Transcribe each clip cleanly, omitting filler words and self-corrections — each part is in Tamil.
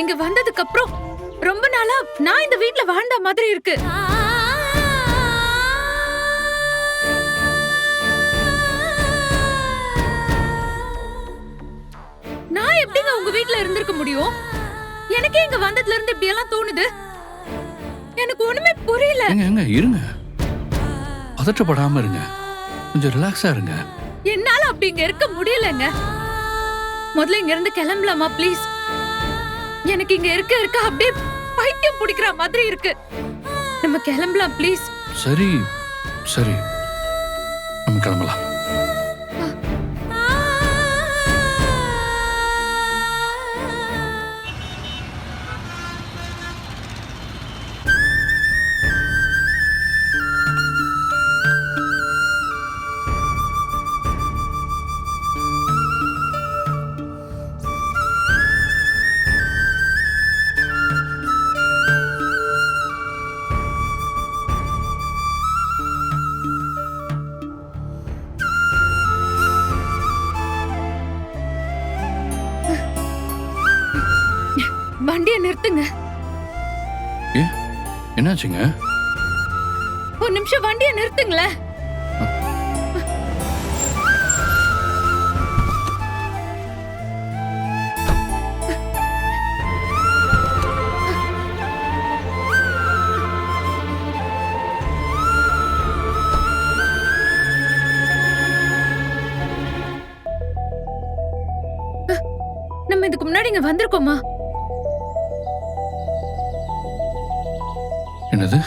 இங்க வந்ததுக்கு அப்புறம் ரொம்ப நாளா நான் இந்த வீட்ல வாழ்ந்த மாதிரி இருக்கு. நான் எப்படிங்க உங்க வீட்ல இருந்திருக்க முடியும்? எனக்கே இங்க வந்ததுல இருந்து இப்படி எல்லாம் தோணுது. எனக்கு ஒண்ணுமே புரியல. இருங்க, பதற்றப்படாம இருங்க, கொஞ்சம் ரிலாக்ஸா இருங்க. என்னால அப்படி இங்க இருக்க முடியலங்க. முதல்ல இங்க இருந்து கிளம்பலாமா ப்ளீஸ்? எனக்கு இங்க இருக்க அப்படியே பைத்தியம் பிடிக்கிற மாதிரி இருக்கு. நம்ம கிளம்பலாம் ப்ளீஸ். சரி சரி, நம்ம கிளம்பலாம். வண்டியை நிறுத்துங்க. என்னாச்சுங்க? ஒரு நிமிஷம் வண்டியை நிறுத்துங்களேன். நம்ம இதுக்கு முன்னாடி இங்க வந்திருக்கோமா? என்னது?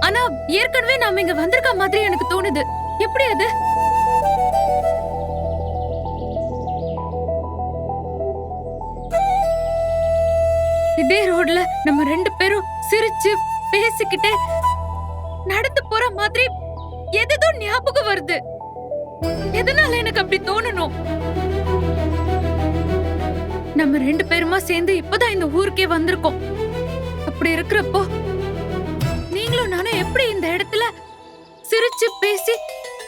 ஆனா ஏற்கனவே நாம இங்க வந்திருக்க மாதிரி எனக்கு தோணுது. எப்படி அது? இதே ரோட்ல நம்ம ரெண்டு பேரும் சிரிச்சு பேசிக்கிட்டே நடந்து போற மாதிரி எதோ ஞாபகம் வருது. எதனால எனக்கு அப்படி தோணணும்? நம்ம ரெண்டு பேருமா சேர்ந்து இப்பதான் இந்த ஊருக்கே வந்திருக்கோம். அப்படி இருக்கிறப்போ நீங்களும் நானும் எப்படி இந்த இடத்துல சிரிச்சு பேசி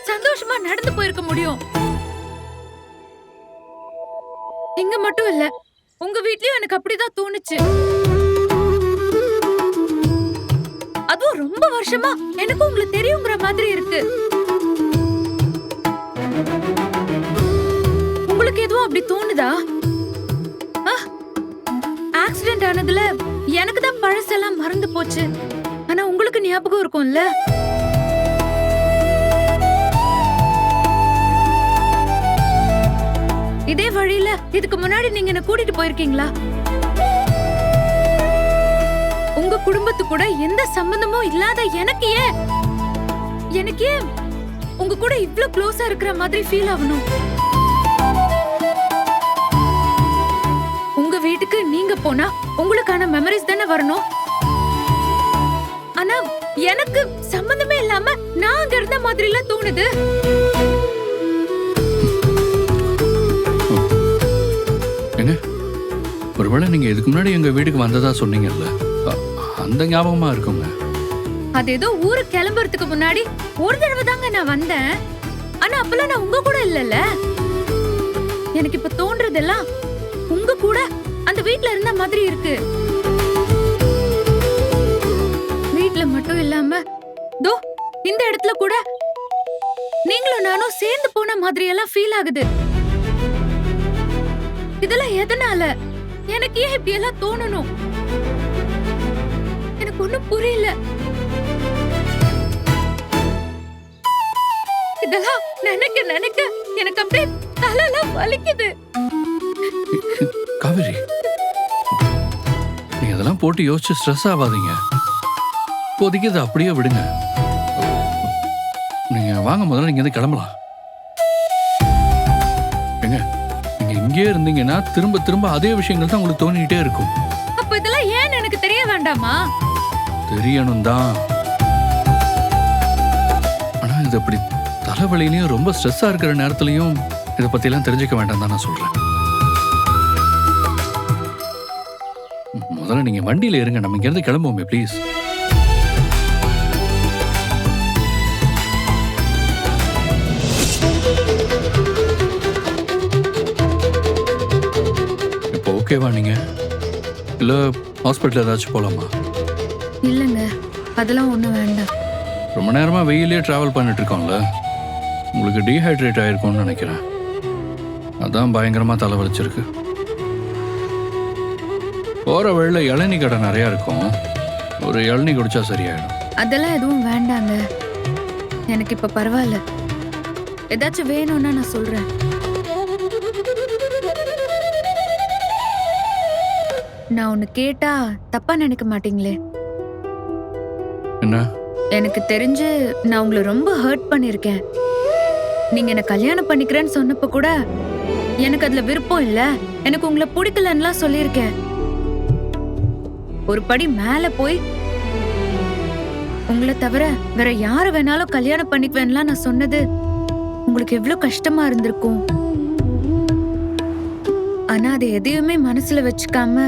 சந்தோஷமா நடந்து போயிருக்க முடியும்? இங்க மட்டும் இல்ல, உங்க வீட்லயும் எனக்கு அப்படிதான் தோணுச்சு. அதுவும் ரொம்ப வருஷமா எனக்கு உங்களுக்கு தெரியுங்கிற மாதிரி இருக்கு. உங்களுக்கு எதுவும் அப்படி தோணுதா? ஆக்சிடென்ட் ஆனதுல எனக்கு தான் பழசெல்லாம் மறந்து போச்சு. ஆனா உங்களுக்கு ஞாபகம் இருக்கும்ல? இதே வழியில இதுக்கு முன்னாடி நீங்க என்ன கூட்டிட்டு போயிருக்கீங்களா? உங்க குடும்பத்து கூட எந்த சம்பந்தமும் இல்லாத எனக்கு ஏன் உங்க கூட இவ்ளோ க்ளோஸா இருக்கிற மாதிரி ஃபீல் ஆகணும்? உங்க வீட்டுக்கு நீங்க போனா உங்களுக்கான மெமரிஸ் தானே வரணும். ஆனா எனக்கு சம்பந்தமே இல்லாம நான் அங்க இருந்த மாதிரி எல்லாம் தோணுது. என்ன, ஒருவேளை நீங்க இதுக்கு முன்னாடி எங்க வீட்டுக்கு வந்ததா சொன்னீங்கல்ல, அந்த ஞாபகமா இருக்குங்க. அது ஏதோ ஊரு கிளம்புறதுக்கு முன்னாடி ஒரு தடவை தாங்க நான் வந்தேன். ஆனா அப்பெல்லாம் நான் உங்க கூட இல்லல்ல. எனக்கு இப்ப தோன்றதெல்லாம் உங்க கூட அந்த வீட்ல இருந்த மாதிரி இருக்கு. வீட்ல மட்டும் இல்லாம தோ இந்த இடத்துல கூட நீங்களும் நானும் சேர்ந்து போன மாதிரி எல்லாம் ஃபீல் ஆகுது. இதெல்லாம் எதனால? எனக்கு ஏன் இப்படி எல்லாம் தோணணும்? எனக்கு ஒண்ணும் புரியல. இதெல்லாம் நினைக்க நினைக்க எனக்கு அப்படியே தலையெல்லாம் வலிக்குது. காவேரி, நீங்க அதெல்லாம் போட்டு யோசிச்சு ஸ்ட்ரெஸ் ஆகாதீங்க. இப்போதைக்கு இதை அப்படியே விடுங்க. நீங்க வாங்க, முதல்ல நீங்க வந்து கிளம்பலாம். எங்க நீங்க இங்கே இருந்தீங்கன்னா திரும்ப திரும்ப அதே விஷயங்கள் தான் உங்களுக்கு தோணிட்டே இருக்கும். அப்ப இதெல்லாம் ஏன் எனக்கு தெரிய வேண்டாமா? தெரியணும் தான். ஆனா இது அப்படி தலைவலியிலையும் ரொம்ப ஸ்ட்ரெஸ்ஸா இருக்கிற நேரத்திலையும் இதை பத்தி எல்லாம் தெரிஞ்சுக்க வேண்டாம் தான் நான் சொல்றேன். முதல்ல நீங்க வண்டியில இருங்க, நம்ம இங்க இருந்து கிளம்புவோமே ப்ளீஸ். இப்போ ஓகேவா நீங்க? இல்லை ஹாஸ்பிட்டல் ஏதாச்சும் போகலாமா? இல்லைங்க, அதெல்லாம் ஒன்றும் வேண்டாம். ரொம்ப நேரமாக வெயிலே ட்ராவல் பண்ணிட்டு இருக்கோம்ல, உங்களுக்கு டீஹைட்ரேட் ஆயிருக்கும்னு நினைக்கிறேன். அதான் பயங்கரமாக தலைவலிச்சிருக்கு. போகிற வழியில் இளநீ கடை நிறையா இருக்கும், ஒரு இளநீ குடிச்சா சரியாயிடும். அதெல்லாம் எதுவும் வேண்டாங்க, எனக்கு இப்போ பரவாயில்ல. ஏதாச்சும் வேணும்னா நான் சொல்கிறேன். நான் ஒன்று கேட்டா தப்பா நினைக்க மாட்டீங்களே? என்ன? எனக்கு தெரிஞ்சு நான் உங்களை ரொம்ப ஹர்ட் பண்ணியிருக்கேன். நீங்க என்ன கல்யாணம் பண்ணிக்கிறேன்னு சொன்னப்ப கூட எனக்கு அதுல விருப்பம் இல்ல, எனக்கு உங்களை பிடிக்கலன்னுலாம் சொல்லியிருக்கேன். ஒரு படி மேல போய் உங்களை தவிர வேற யாரு வேணாலும் கல்யாணம் பண்ணிக்குவேன்லாம் நான் சொன்னது உங்களுக்கு எவ்வளவு கஷ்டமா இருந்திருக்கும். ஆனா அதை எதையுமே மனசுல வச்சுக்காம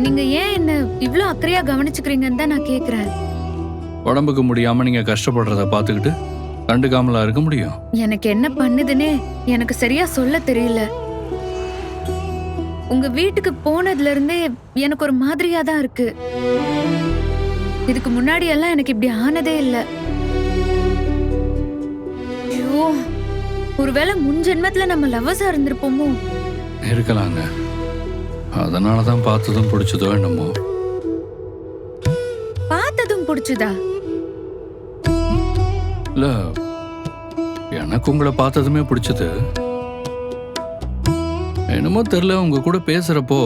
நீங்க ஏன் என்ன இவ்ளோ அக்கறையா கவனிச்சுக்கிறீங்கன்னு தான் நான் கேக்குறேன். உடம்புக்கு முடியாம நீங்க கஷ்டப்படுறத பார்த்துக்கிட்டு கண்டுக்காமலா இருக்க முடியும்? எனக்கு என்ன பண்ணுதுன்னே எனக்கு சரியா சொல்ல தெரியல. உங்க வீட்டுக்கு போனதுல இருந்தே எனக்கு ஒரு மாதிரியா தான் இருக்கு. இதுக்கு முன்னாடி எல்லாம் எனக்கு இப்படி ஆனதே இல்ல. ஐயோ, ஒருவேளை முன் ஜென்மத்துல நம்ம லவ்வர்ஸா இருந்திருப்போமோ? இருக்கலாங்க. அதனாலதான் பார்த்ததும் பிடிச்சதோ என்னமோ. பார்த்ததும் பிடிச்சதா? இல்ல, எனக்கு உங்களை பார்த்ததுமே பிடிச்சது. என்னமோ தெரியல, உங்க கூட பேசுறப்போ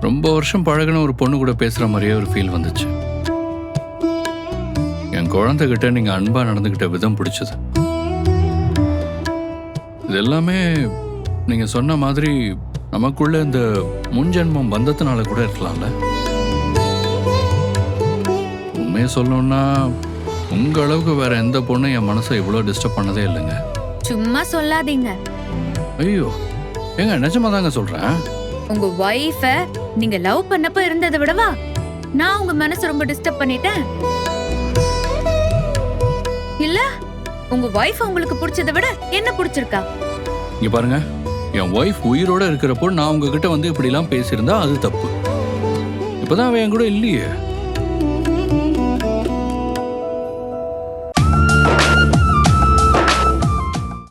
ரொம்ப வருஷம் பழகின ஒரு பொண்ணு கூட பேசுற மாதிரியே ஒரு ஃபீல் வந்துச்சு. என் குழந்தைகிட்ட நீங்க அன்பா நடந்துகிட்ட விதம் பிடிச்சது. இது எல்லாமே நீங்க சொன்ன மாதிரி நமக்குள்ள இந்த முன்ஜென்மம் பந்தத்தினால கூட இருக்கலாம்ல. உண்மையை சொல்லணும்னா உங்க அளவுக்கு வேற எந்த பொண்ணும் என் மனசை இவ்வளவு டிஸ்டர்ப் பண்ணதே இல்லைங்க. சும்மா சொல்லாதீங்க. ஐயோ, ஏங்க நிஜமா தாங்க சொல்றேன். உங்க வைஃப நீங்க லவ் பண்ணப்ப இருந்ததை விடவா நான் உங்க மனசு ரொம்ப டிஸ்டர்ப் பண்ணிட்டேன்? இல்ல, உங்க வைஃப் உங்களுக்கு பிடிச்சதை விட என்ன பிடிச்சிருக்கா? இங்க பாருங்க, என் ஒய்ஃப் உயிரோட இருக்கிறப்போ நான் உங்ககிட்ட வந்து இப்படி எல்லாம் பேசியிருந்தா அது தப்பு. இப்பதான் அவன் என் கூட இல்லையே.